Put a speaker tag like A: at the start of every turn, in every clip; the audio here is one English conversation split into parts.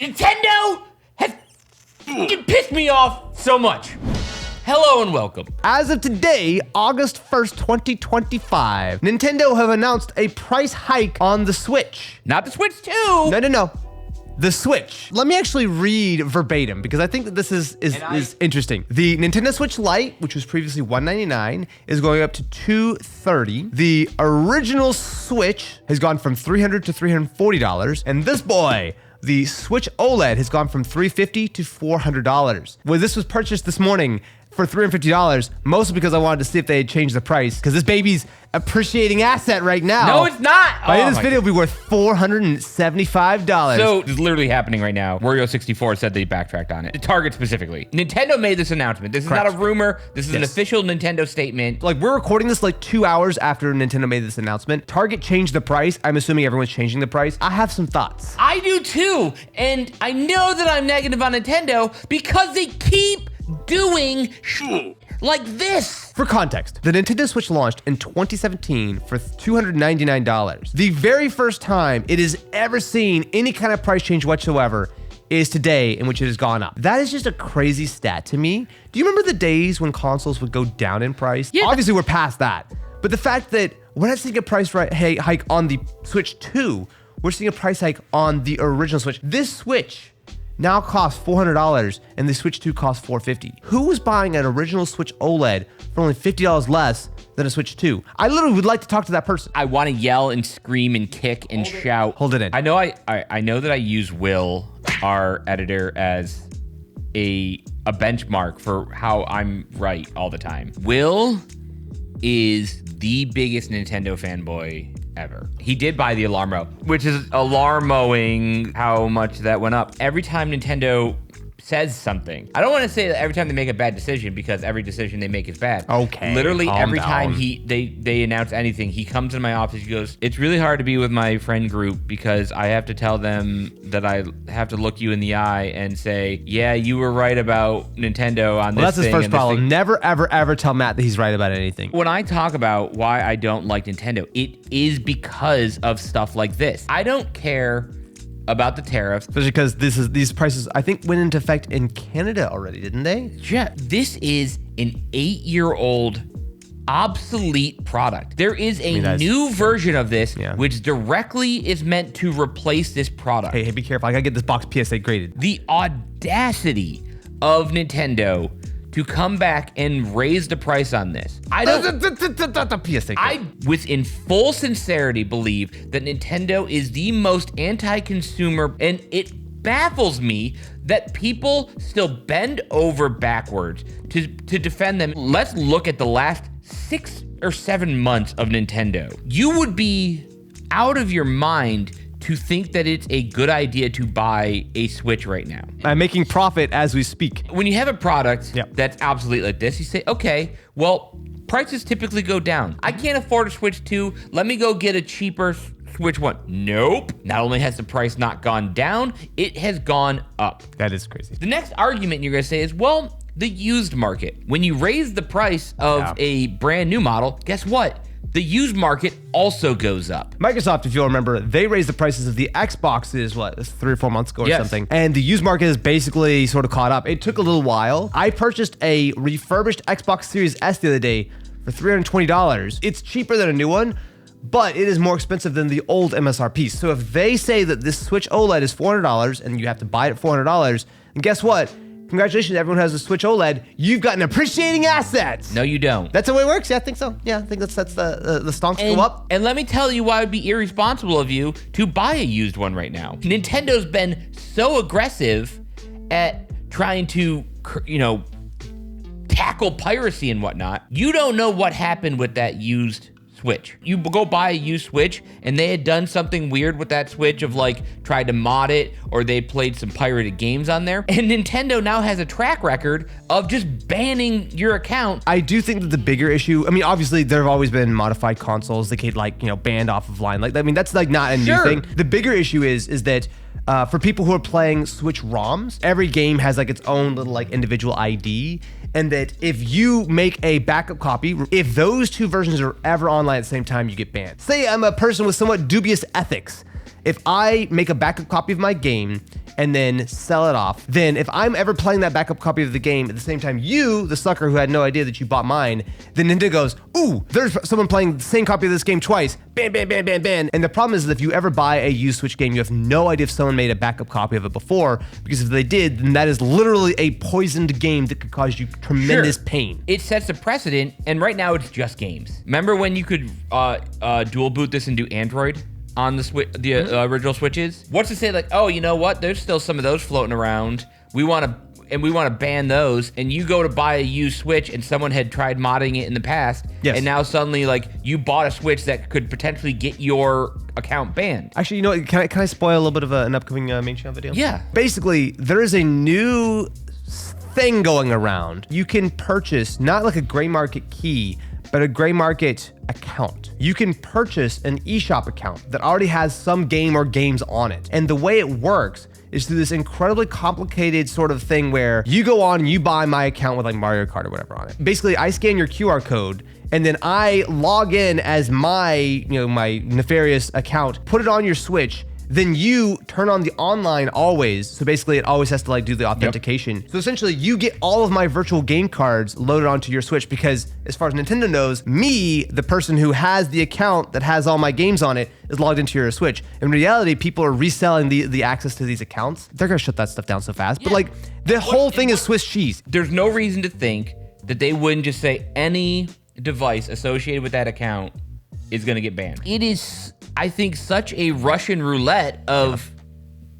A: Nintendo has fucking pissed me off so much. Hello and welcome.
B: As of today, August 1st, 2025, Nintendo have announced a price hike on the Switch.
A: Not the Switch 2.
B: No. The Switch. Let me actually read verbatim because I think that this is interesting. The Nintendo Switch Lite, which was previously $199, is going up to $230. The original Switch has gone from $300 to $340. And this boy, the Switch OLED, has gone from $350 to $400. Well, this was purchased this morning for $350, mostly because I wanted to see if they had changed the price, because this baby's appreciating asset right now.
A: No, it's not.
B: By this video, it'll be worth $475.
A: So it's literally happening right now. Wario64 said they backtracked on it. Target specifically. Nintendo made this announcement. This is not a rumor. This is an official Nintendo statement.
B: Like, we're recording this like 2 hours after Nintendo made this announcement. Target changed the price. I'm assuming everyone's changing the price. I have some thoughts.
A: I do too. And I know that I'm negative on Nintendo because they keep doing shit like this.
B: For context, the Nintendo Switch launched in 2017 for $299. The very first time it has ever seen any kind of price change whatsoever is today, in which it has gone up. That is just a crazy stat to me. Do you remember the days when consoles would go down in price?
A: Yeah.
B: Obviously, we're past that. But the fact that we're not seeing a price hike on the Switch 2, we're seeing a price hike on the original Switch. This Switch now costs $400 and the Switch 2 costs $450. Who was buying an original Switch OLED for only $50 less than a Switch 2? I literally would like to talk to that person.
A: I want to yell and scream and kick and shout.
B: Hold it in.
A: I know I know that I use Will, our editor, as a benchmark for how I'm right all the time. Will is the biggest Nintendo fanboy ever. He did buy the Alarmo, which is alarming how much that went up. Every time Nintendo says something, I don't want to say that every time they make a bad decision, because every decision they make is bad.
B: Okay,
A: literally every
B: calm
A: time
B: down.
A: they announce anything, he comes in my office, he goes, "It's really hard to be with my friend group because I have to tell them that I have to look you in the eye and say, yeah, you were right about Nintendo on this thing."
B: Well, that's his first
A: and this
B: problem.
A: thing."
B: Never, ever tell Matt that he's right about anything.
A: When I talk about why I don't like Nintendo, it is because of stuff like this. I don't care about the tariffs.
B: Especially because these prices, I think, went into effect in Canada already, didn't they?
A: Yeah, this is an 8-year-old obsolete product. There is a new version of this, which directly is meant to replace this product.
B: Hey, be careful. I gotta get this box PSA graded.
A: The audacity of Nintendo to come back and raise the price on this. I with in full sincerity believe that Nintendo is the most anti-consumer, and it baffles me that people still bend over backwards to defend them. Let's look at the last 6 or 7 months of Nintendo. You would be out of your mind to think that it's a good idea to buy a Switch right now.
B: I'm making profit as we speak.
A: When you have a product that's obsolete like this, you say, okay, well, prices typically go down. I can't afford a Switch 2. Let me go get a cheaper Switch 1. Nope. Not only has the price not gone down, it has gone up.
B: That is crazy.
A: The next argument you're gonna say is, well, the used market. When you raise the price of a brand new model, guess what? The used market also goes up.
B: Microsoft, if you'll remember, they raised the prices of the Xboxes, 3 or 4 months ago or something. And the used market is basically sort of caught up. It took a little while. I purchased a refurbished Xbox Series S the other day for $320. It's cheaper than a new one, but it is more expensive than the old MSRP. So if they say that this Switch OLED is $400 and you have to buy it at $400, and guess what? Congratulations, everyone who has a Switch OLED. You've got an appreciating asset.
A: No, you don't.
B: That's the way it works? Yeah, I think so. Yeah, I think that's the stonks go up.
A: And let me tell you why it would be irresponsible of you to buy a used one right now. Nintendo's been so aggressive at trying to, tackle piracy and whatnot. You don't know what happened with that used Switch. You go buy a used Switch and they had done something weird with that Switch of tried to mod it, or they played some pirated games on there. And Nintendo now has a track record of just banning your account.
B: I do think that the bigger issue, obviously there have always been modified consoles that get banned off of line. That's not a new thing. The bigger issue is that for people who are playing Switch ROMs, every game has its own little individual ID. And that if you make a backup copy, if those two versions are ever online at the same time, you get banned. Say I'm a person with somewhat dubious ethics, if I make a backup copy of my game and then sell it off, then if I'm ever playing that backup copy of the game at the same time you, the sucker who had no idea that you bought mine, then Nintendo goes, ooh, there's someone playing the same copy of this game twice. Ban, ban, ban, ban, ban. And the problem is that if you ever buy a used Switch game, you have no idea if someone made a backup copy of it before, because if they did, then that is literally a poisoned game that could cause you tremendous pain.
A: It sets a precedent, and right now it's just games. Remember when you could dual boot this and do Android on the original Switches? What's to say like, oh, you know what? There's still some of those floating around. We want to ban those, and you go to buy a used Switch and someone had tried modding it in the past, and now suddenly like you bought a Switch that could potentially get your account banned.
B: Actually, you know what, can I spoil a little bit of an upcoming main channel video?
A: Yeah.
B: Basically, there is a new thing going around. You can purchase not like a gray market key, but a gray market account. You can purchase an eShop account that already has some game or games on it. And the way it works is through this incredibly complicated sort of thing where you go on and you buy my account with like Mario Kart or whatever on it. Basically, I scan your QR code and then I log in as my nefarious account, put it on your Switch. Then you turn on the online always. So basically it always has to like do the authentication. Yep. So essentially you get all of my virtual game cards loaded onto your Switch because as far as Nintendo knows, me, the person who has the account that has all my games on it, is logged into your Switch. In reality, people are reselling the access to these accounts. They're gonna shut that stuff down so fast. But like the whole thing is Swiss cheese.
A: There's no reason to think that they wouldn't just say any device associated with that account is gonna get banned. It is, I think, such a Russian roulette of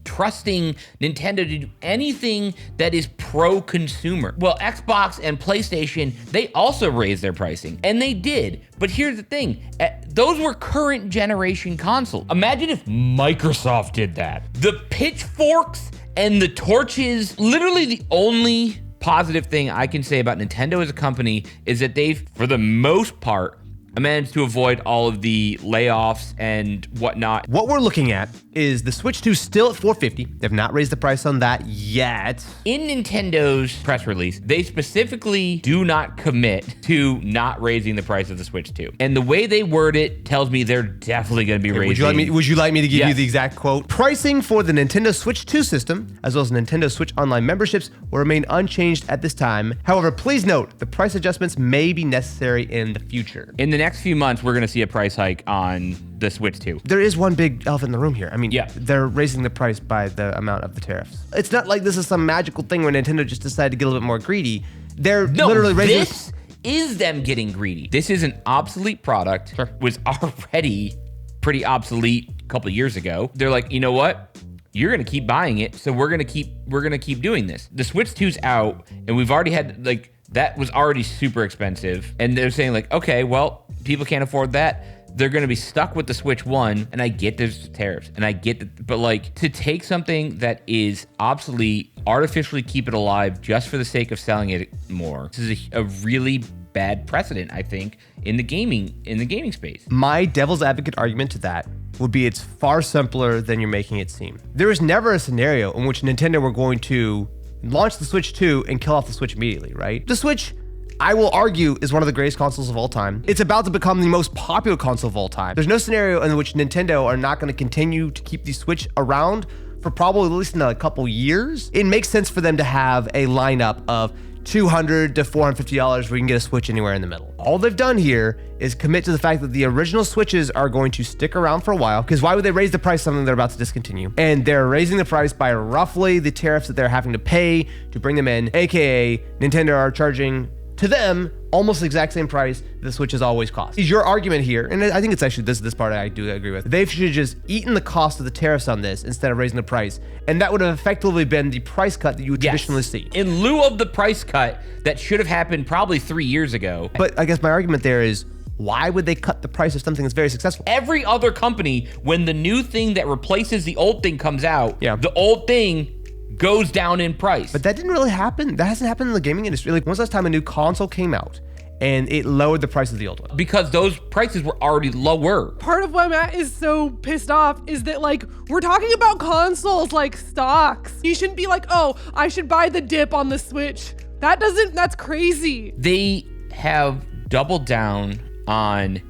A: trusting Nintendo to do anything that is pro-consumer. Well, Xbox and PlayStation, they also raised their pricing, and they did. But here's the thing, those were current generation consoles. Imagine if Microsoft did that. The pitchforks and the torches, literally the only positive thing I can say about Nintendo as a company is that they've, for the most part, managed to avoid all of the layoffs and whatnot.
B: What we're looking at is the Switch 2 still at $450. They've not raised the price on that yet.
A: In Nintendo's press release, they specifically do not commit to not raising the price of the Switch 2. And the way they word it tells me they're definitely going to be raising.
B: Would you like me to give you the exact quote? Pricing for the Nintendo Switch 2 system, as well as Nintendo Switch Online memberships, will remain unchanged at this time. However, please note, the price adjustments may be necessary in the future.
A: In the next few months, we're going to see a price hike on the Switch 2.
B: There is one big elephant in the room here. I mean,
A: yeah,
B: they're raising the price by the amount of the tariffs. It's not like this is some magical thing where Nintendo just decided to get a little bit more greedy. They're literally raising.
A: This is them getting greedy. This is an obsolete product. Sure. Was already pretty obsolete a couple of years ago. They're like, you know what? You're gonna keep buying it, so we're gonna keep doing this. The Switch 2's out, and we've already had like that was already super expensive, and they're saying like, okay, well, people can't afford that. They're going to be stuck with the Switch 1, and I get there's tariffs, and I get that, but like to take something that is obsolete, artificially keep it alive just for the sake of selling it more. This is a really bad precedent, I think, in the gaming space.
B: My devil's advocate argument to that would be it's far simpler than you're making it seem. There is never a scenario in which Nintendo were going to launch the Switch 2 and kill off the Switch immediately, right? The Switch, I will argue, is one of the greatest consoles of all time. It's about to become the most popular console of all time. There's no scenario in which Nintendo are not going to continue to keep the Switch around for probably at least a couple years. It makes sense for them to have a lineup of $200 to $450 where you can get a Switch anywhere in the middle. All they've done here is commit to the fact that the original Switches are going to stick around for a while, because why would they raise the price of something they're about to discontinue? And they're raising the price by roughly the tariffs that they're having to pay to bring them in, aka Nintendo are charging to them almost the exact same price the Switch has always cost. Is your argument here, and I think it's actually this part I do agree with, they should have just eaten the cost of the tariffs on this instead of raising the price, and that would have effectively been the price cut that you would traditionally see.
A: In lieu of the price cut that should have happened probably 3 years ago.
B: But I guess my argument there is, why would they cut the price of something that's very successful?
A: Every other company, when the new thing that replaces the old thing comes out, the old thing goes down in price.
B: But that didn't really happen. That hasn't happened in the gaming industry. Like, when's the last time a new console came out and it lowered the price of the old one?
A: Because those prices were already lower.
C: Part of why Matt is so pissed off is that, like, we're talking about consoles like stocks. You shouldn't be like, oh, I should buy the dip on the Switch. That's crazy.
A: They have doubled down on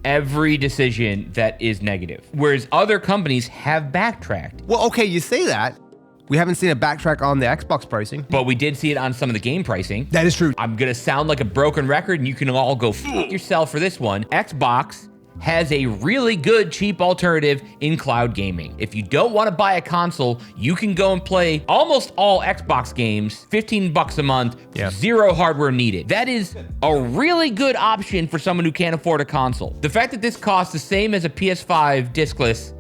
A: every decision that is negative, whereas other companies have backtracked.
B: Well, okay, you say that. We haven't seen a backtrack on the Xbox pricing.
A: But we did see it on some of the game pricing.
B: That is true.
A: I'm gonna sound like a broken record, and you can all go f yourself for this one. Xbox has a really good cheap alternative in cloud gaming. If you don't want to buy a console, you can go and play almost all Xbox games, $15 a month, zero hardware needed. That is a really good option for someone who can't afford a console. The fact that this costs the same as a PS5 discless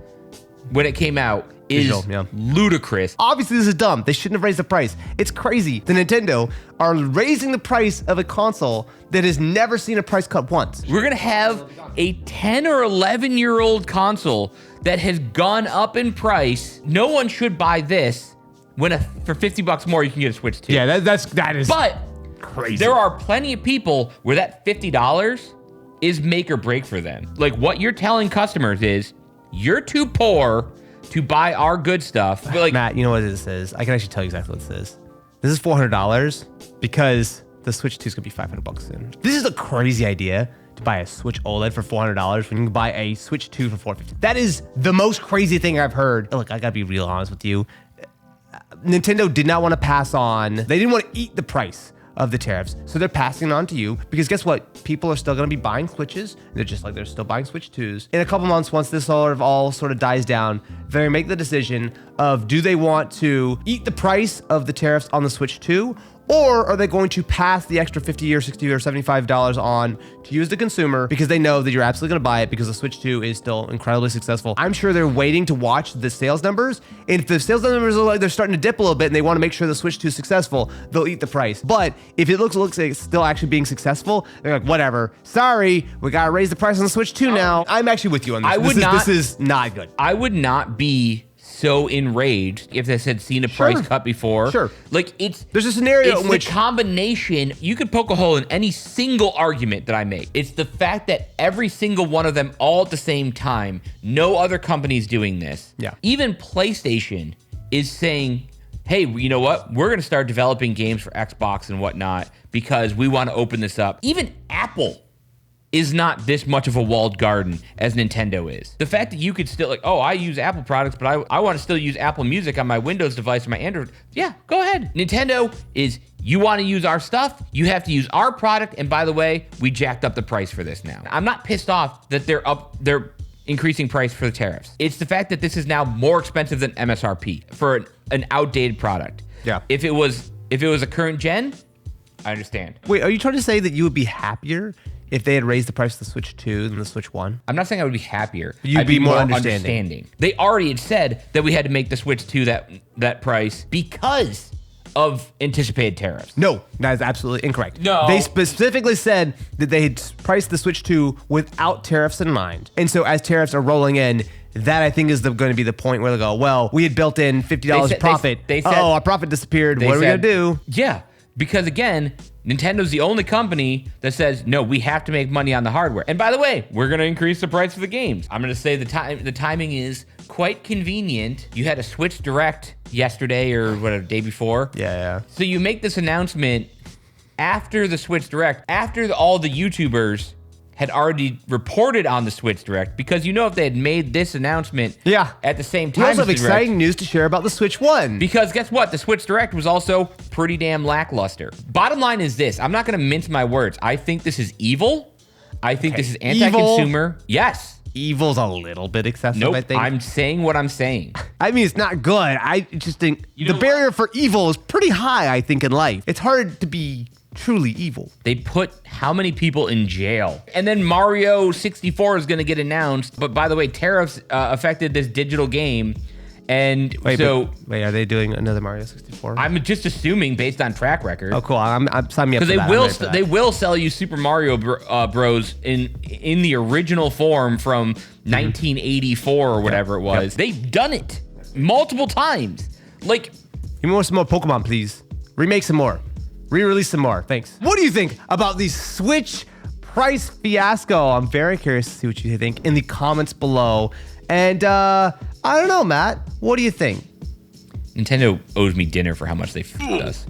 A: when it came out is ludicrous.
B: Obviously, this is dumb. They shouldn't have raised the price. It's crazy. The Nintendo are raising the price of a console that has never seen a price cut once.
A: We're gonna have a 10 or 11-year-old console that has gone up in price. No one should buy this when for $50 more you can get a Switch 2.
B: Yeah, that is
A: But
B: crazy.
A: There are plenty of people where that $50 is make or break for them. Like what you're telling customers is, you're too poor to buy our good stuff. But like,
B: Matt, you know what this is? I can actually tell you exactly what this is. This is $400 because the Switch 2 is gonna be $500 soon. This is a crazy idea to buy a Switch OLED for $400 when you can buy a Switch 2 for $450. That is the most crazy thing I've heard. Look, I gotta be real honest with you. Nintendo did not want to pass on. They didn't want to eat the price of the tariffs, so they're passing it on to you because guess what? People are still going to be buying Switches. They're just like they're still buying Switch 2s. In a couple months, once this all sort of dies down, they're going to make the decision of do they want to eat the price of the tariffs on the Switch 2, or are they going to pass the extra $50 or $60 or $75 on to you as the consumer because they know that you're absolutely going to buy it because the Switch 2 is still incredibly successful. I'm sure they're waiting to watch the sales numbers. And if the sales numbers look like they're starting to dip a little bit and they want to make sure the Switch 2 is successful, they'll eat the price. But if it looks like it's still actually being successful, they're like, whatever. Sorry, we got to raise the price on the Switch 2 now. I'm actually with you on this. This is not good.
A: I would not be so enraged if this had seen a price cut before.
B: Sure.
A: Like
B: there's a scenario in which
A: the combination, you could poke a hole in any single argument that I make. It's the fact that every single one of them all at the same time, no other company's doing this.
B: Yeah.
A: Even PlayStation is saying, hey, you know what? We're going to start developing games for Xbox and whatnot because we want to open this up. Even Apple is not this much of a walled garden as Nintendo is. The fact that you could still like, oh, I use Apple products, but I want to still use Apple Music on my Windows device or my Android. Yeah, go ahead. Nintendo is, you want to use our stuff, you have to use our product. And by the way, we jacked up the price for this now. I'm not pissed off that they're increasing price for the tariffs. It's the fact that this is now more expensive than MSRP for an outdated product.
B: Yeah.
A: If it was a current gen, I understand.
B: Wait, are you trying to say that you would be happier if they had raised the price of the Switch 2 than the Switch 1?
A: I'm not saying I would be happier.
B: You'd be more understanding.
A: They already had said that we had to make the Switch 2 that price because of anticipated tariffs.
B: No, that is absolutely incorrect.
A: No.
B: They specifically said that they had priced the Switch 2 without tariffs in mind. And so as tariffs are rolling in, that I think is going to be the point where they go, well, we had built in $50 profit.
A: They said,
B: our profit disappeared. What are we going to do?
A: Yeah, because again, Nintendo's the only company that says, no, we have to make money on the hardware. And by the way, we're going to increase the price of the games. I'm going to say the timing is quite convenient. You had a Switch Direct yesterday or whatever, day before.
B: Yeah.
A: So you make this announcement after the Switch Direct, after all the YouTubers had already reported on the Switch Direct, because you know if they had made this announcement at the same time.
B: We also have exciting news to share about the Switch 1.
A: Because guess what? The Switch Direct was also pretty damn lackluster. Bottom line is this. I'm not going to mince my words. I think this is evil. I think this is anti-consumer. Yes.
B: Evil's a little bit excessive,
A: nope,
B: I think.
A: I'm saying what I'm saying.
B: I mean, it's not good. I just think the barrier for evil is pretty high, I think, in life. It's hard to be truly evil.
A: They put how many people in jail? And then Mario 64 is going to get announced. But by the way, tariffs affected this digital game. And
B: wait, are they doing another Mario 64?
A: I'm just assuming based on track record.
B: Oh, cool. I'm signing me up for that.
A: Because they will sell you Super Mario Bros. in the original form from 1984 or whatever it was. They've done it multiple times. Like,
B: give me some more Pokemon, please. Remake some more. Re-release some more. Thanks. What do you think about the Switch price fiasco? I'm very curious to see what you think in the comments below. And I don't know, Matt. What do you think?
A: Nintendo owes me dinner for how much they f***ed us.